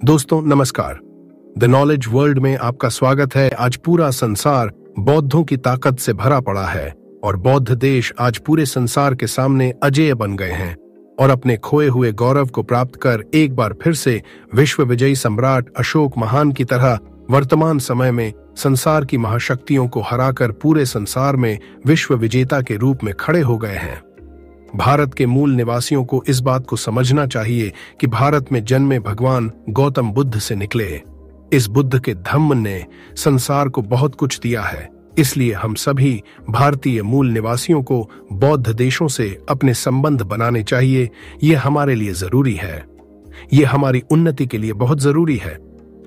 दोस्तों नमस्कार। The knowledge world में आपका स्वागत है। आज पूरा संसार बौद्धों की ताकत से भरा पड़ा है और बौद्ध देश आज पूरे संसार के सामने अजेय बन गए हैं और अपने खोए हुए गौरव को प्राप्त कर एक बार फिर से विश्व विजयी सम्राट अशोक महान की तरह वर्तमान समय में संसार की महाशक्तियों को हराकर पूरे संसार में विश्व विजेता के रूप में खड़े हो गए हैं। भारत के मूल निवासियों को इस बात को समझना चाहिए कि भारत में जन्मे भगवान गौतम बुद्ध से निकले। इस बुद्ध के धम्म ने संसार को बहुत कुछ दिया है, इसलिए हम सभी भारतीय मूल निवासियों को बौद्ध देशों से अपने संबंध बनाने चाहिए। ये हमारे लिए जरूरी है, ये हमारी उन्नति के लिए बहुत जरूरी है।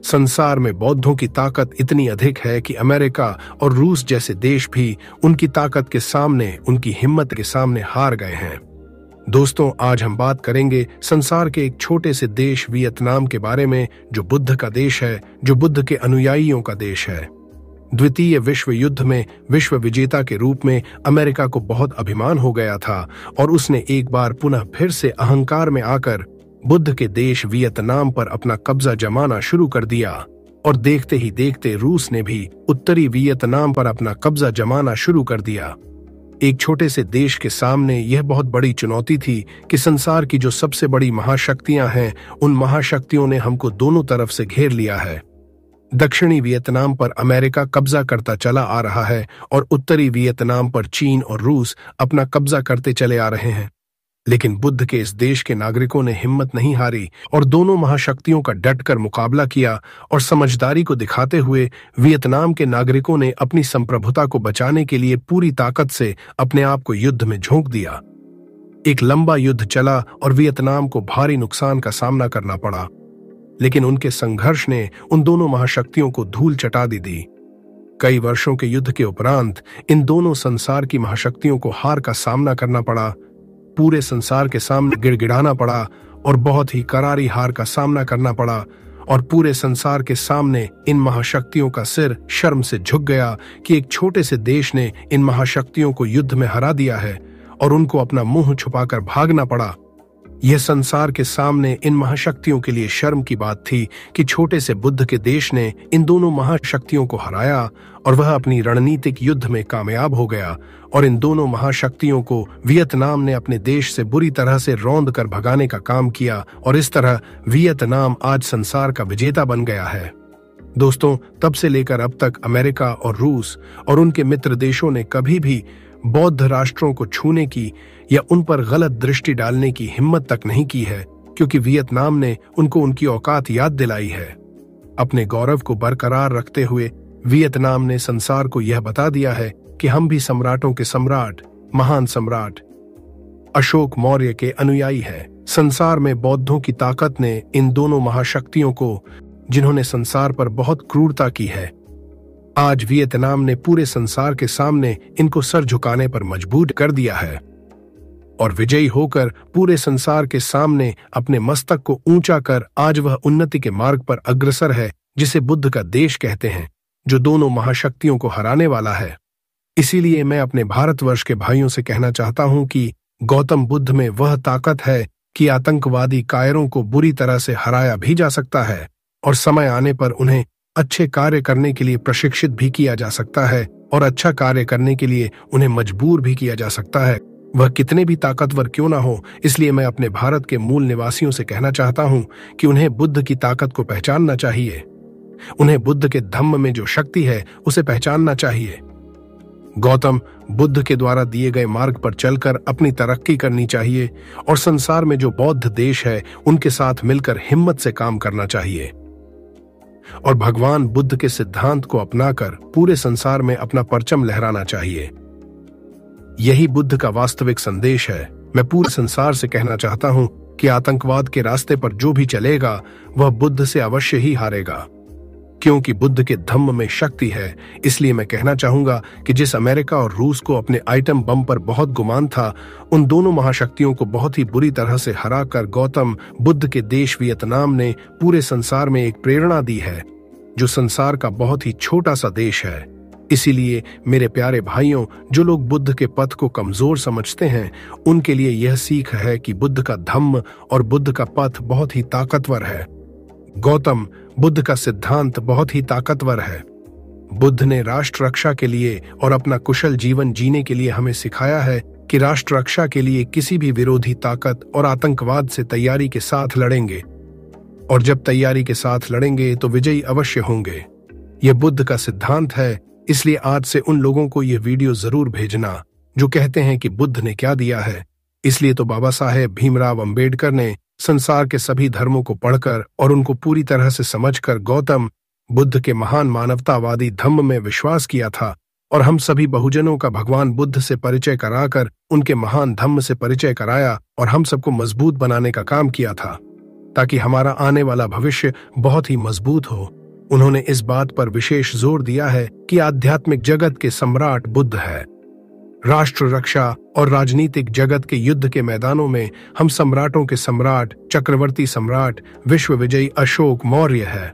संसार में बौद्धों की ताकत इतनी अधिक है कि अमेरिका और रूस जैसे देश भी उनकी ताकत के सामने, उनकी हिम्मत के सामने हार गए हैं। दोस्तों, आज हम बात करेंगे संसार के एक छोटे से देश वियतनाम के बारे में, जो बुद्ध का देश है, जो बुद्ध के अनुयायियों का देश है। द्वितीय विश्व युद्ध में विश्व विजेता के रूप में अमेरिका को बहुत अभिमान हो गया था और उसने एक बार पुनः फिर से अहंकार में आकर बुद्ध के देश वियतनाम पर अपना कब्जा जमाना शुरू कर दिया और देखते ही देखते रूस ने भी उत्तरी वियतनाम पर अपना कब्जा जमाना शुरू कर दिया। एक छोटे से देश के सामने यह बहुत बड़ी चुनौती थी कि संसार की जो सबसे बड़ी महाशक्तियां हैं, उन महाशक्तियों ने हमको दोनों तरफ से घेर लिया है। दक्षिणी वियतनाम पर अमेरिका कब्जा करता चला आ रहा है और उत्तरी वियतनाम पर चीन और रूस अपना कब्जा करते चले आ रहे हैं। लेकिन बुद्ध के इस देश के नागरिकों ने हिम्मत नहीं हारी और दोनों महाशक्तियों का डटकर मुकाबला किया और समझदारी को दिखाते हुए वियतनाम के नागरिकों ने अपनी संप्रभुता को बचाने के लिए पूरी ताकत से अपने आप को युद्ध में झोंक दिया। एक लंबा युद्ध चला और वियतनाम को भारी नुकसान का सामना करना पड़ा, लेकिन उनके संघर्ष ने उन दोनों महाशक्तियों को धूल चटा दी। कई वर्षों के युद्ध के उपरांत इन दोनों संसार की महाशक्तियों को हार का सामना करना पड़ा, पूरे संसार के सामने गिड़गिड़ाना पड़ा और बहुत ही करारी हार का सामना करना पड़ा और पूरे संसार के सामने इन महाशक्तियों का सिर शर्म से झुक गया कि एक छोटे से देश ने इन महाशक्तियों को युद्ध में हरा दिया है और उनको अपना मुंह छुपाकर भागना पड़ा। यह संसार के सामने इन महाशक्तियों के लिए शर्म की बात थी कि छोटे से बुद्ध के देश ने इन दोनों महाशक्तियों को हराया और वह अपनी रणनीतिक युद्ध में कामयाब हो गया और इन दोनों महाशक्तियों को वियतनाम ने अपने देश से बुरी तरह से रौंद कर भगाने का काम किया और इस तरह वियतनाम आज संसार का विजेता बन गया है। दोस्तों, तब से लेकर अब तक अमेरिका और रूस और उनके मित्र देशों ने कभी भी बौद्ध राष्ट्रों को छूने की या उन पर गलत दृष्टि डालने की हिम्मत तक नहीं की है, क्योंकि वियतनाम ने उनको उनकी औकात याद दिलाई है। अपने गौरव को बरकरार रखते हुए वियतनाम ने संसार को यह बता दिया है कि हम भी सम्राटों के सम्राट, महान सम्राट अशोक मौर्य के अनुयायी हैं। संसार में बौद्धों की ताकत ने इन दोनों महाशक्तियों को, जिन्होंने संसार पर बहुत क्रूरता की है, आज वियतनाम ने पूरे संसार के सामने इनको सर झुकाने पर मजबूर कर दिया है और विजयी होकर पूरे संसार के सामने अपने मस्तक को ऊंचा कर आज वह उन्नति के मार्ग पर अग्रसर है, जिसे बुद्ध का देश कहते हैं, जो दोनों महाशक्तियों को हराने वाला है। इसीलिए मैं अपने भारतवर्ष के भाइयों से कहना चाहता हूं कि गौतम बुद्ध में वह ताकत है कि आतंकवादी कायरों को बुरी तरह से हराया भी जा सकता है और समय आने पर उन्हें अच्छे कार्य करने के लिए प्रशिक्षित भी किया जा सकता है और अच्छा कार्य करने के लिए उन्हें मजबूर भी किया जा सकता है, वह कितने भी ताकतवर क्यों ना हो। इसलिए मैं अपने भारत के मूल निवासियों से कहना चाहता हूं कि उन्हें बुद्ध की ताकत को पहचानना चाहिए, उन्हें बुद्ध के धम्म में जो शक्ति है उसे पहचानना चाहिए। गौतम बुद्ध के द्वारा दिए गए मार्ग पर चलकर अपनी तरक्की करनी चाहिए और संसार में जो बौद्ध देश है उनके साथ मिलकर हिम्मत से काम करना चाहिए और भगवान बुद्ध के सिद्धांत को अपनाकर पूरे संसार में अपना परचम लहराना चाहिए। यही बुद्ध का वास्तविक संदेश है। मैं पूरे संसार से कहना चाहता हूं कि आतंकवाद के रास्ते पर जो भी चलेगा वह बुद्ध से अवश्य ही हारेगा, क्योंकि बुद्ध के धम्म में शक्ति है। इसलिए मैं कहना चाहूंगा कि जिस अमेरिका और रूस को अपने आइटम बम पर बहुत गुमान था, उन दोनों महाशक्तियों को बहुत ही बुरी तरह से हराकर गौतम बुद्ध के देश वियतनाम ने पूरे संसार में एक प्रेरणा दी है, जो संसार का बहुत ही छोटा सा देश है। इसीलिए मेरे प्यारे भाइयों, जो लोग बुद्ध के पथ को कमजोर समझते हैं, उनके लिए यह सीख है कि बुद्ध का धम्म और बुद्ध का पथ बहुत ही ताकतवर है। गौतम, बुद्ध का सिद्धांत बहुत ही ताकतवर है। बुद्ध ने राष्ट्र रक्षा के लिए और अपना कुशल जीवन जीने के लिए हमें सिखाया है कि राष्ट्र रक्षा के लिए किसी भी विरोधी ताकत और आतंकवाद से तैयारी के साथ लड़ेंगे, और जब तैयारी के साथ लड़ेंगे तो विजयी अवश्य होंगे। यह बुद्ध का सिद्धांत है, इसलिए आज से उन लोगों को यह वीडियो जरूर भेजना जो कहते हैं कि बुद्ध ने क्या दिया है। इसलिए तो बाबा साहेब भीमराव अंबेडकर ने संसार के सभी धर्मों को पढ़कर और उनको पूरी तरह से समझकर गौतम बुद्ध के महान मानवतावादी धम्म में विश्वास किया था, और हम सभी बहुजनों का भगवान बुद्ध से परिचय कराकर उनके महान धम्म से परिचय कराया और हम सबको मजबूत बनाने का काम किया था, ताकि हमारा आने वाला भविष्य बहुत ही मजबूत हो। उन्होंने इस बात पर विशेष जोर दिया है कि आध्यात्मिक जगत के सम्राट बुद्ध है। राष्ट्र रक्षा और राजनीतिक जगत के युद्ध के मैदानों में हम सम्राटों के सम्राट, चक्रवर्ती सम्राट, विश्व विजयी अशोक मौर्य है।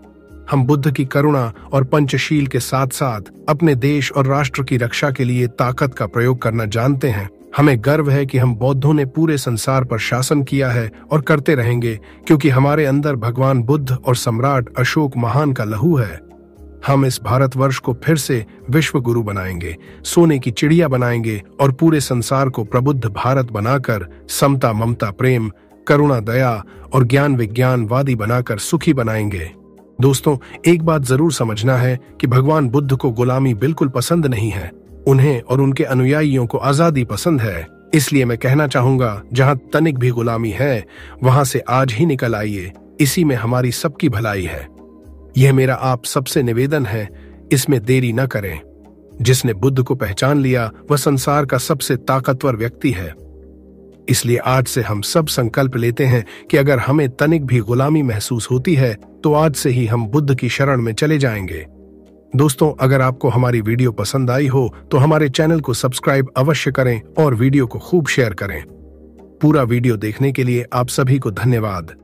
हम बुद्ध की करुणा और पंचशील के साथ साथ अपने देश और राष्ट्र की रक्षा के लिए ताकत का प्रयोग करना जानते हैं। हमें गर्व है कि हम बौद्धों ने पूरे संसार पर शासन किया है और करते रहेंगे, क्योंकि हमारे अंदर भगवान बुद्ध और सम्राट अशोक महान का लहू है। हम इस भारतवर्ष को फिर से विश्व गुरु बनाएंगे, सोने की चिड़िया बनाएंगे और पूरे संसार को प्रबुद्ध भारत बनाकर समता, ममता, प्रेम, करुणा, दया और ज्ञान विज्ञानवादी बनाकर सुखी बनाएंगे। दोस्तों, एक बात जरूर समझना है कि भगवान बुद्ध को गुलामी बिल्कुल पसंद नहीं है। उन्हें और उनके अनुयायियों को आजादी पसंद है। इसलिए मैं कहना चाहूंगा, जहां तनिक भी गुलामी है वहां से आज ही निकल आइए। इसी में हमारी सबकी भलाई है। यह मेरा आप सबसे निवेदन है, इसमें देरी न करें। जिसने बुद्ध को पहचान लिया वह संसार का सबसे ताकतवर व्यक्ति है। इसलिए आज से हम सब संकल्प लेते हैं कि अगर हमें तनिक भी गुलामी महसूस होती है तो आज से ही हम बुद्ध की शरण में चले जाएंगे। दोस्तों, अगर आपको हमारी वीडियो पसंद आई हो तो हमारे चैनल को सब्सक्राइब अवश्य करें और वीडियो को खूब शेयर करें। पूरा वीडियो देखने के लिए आप सभी को धन्यवाद।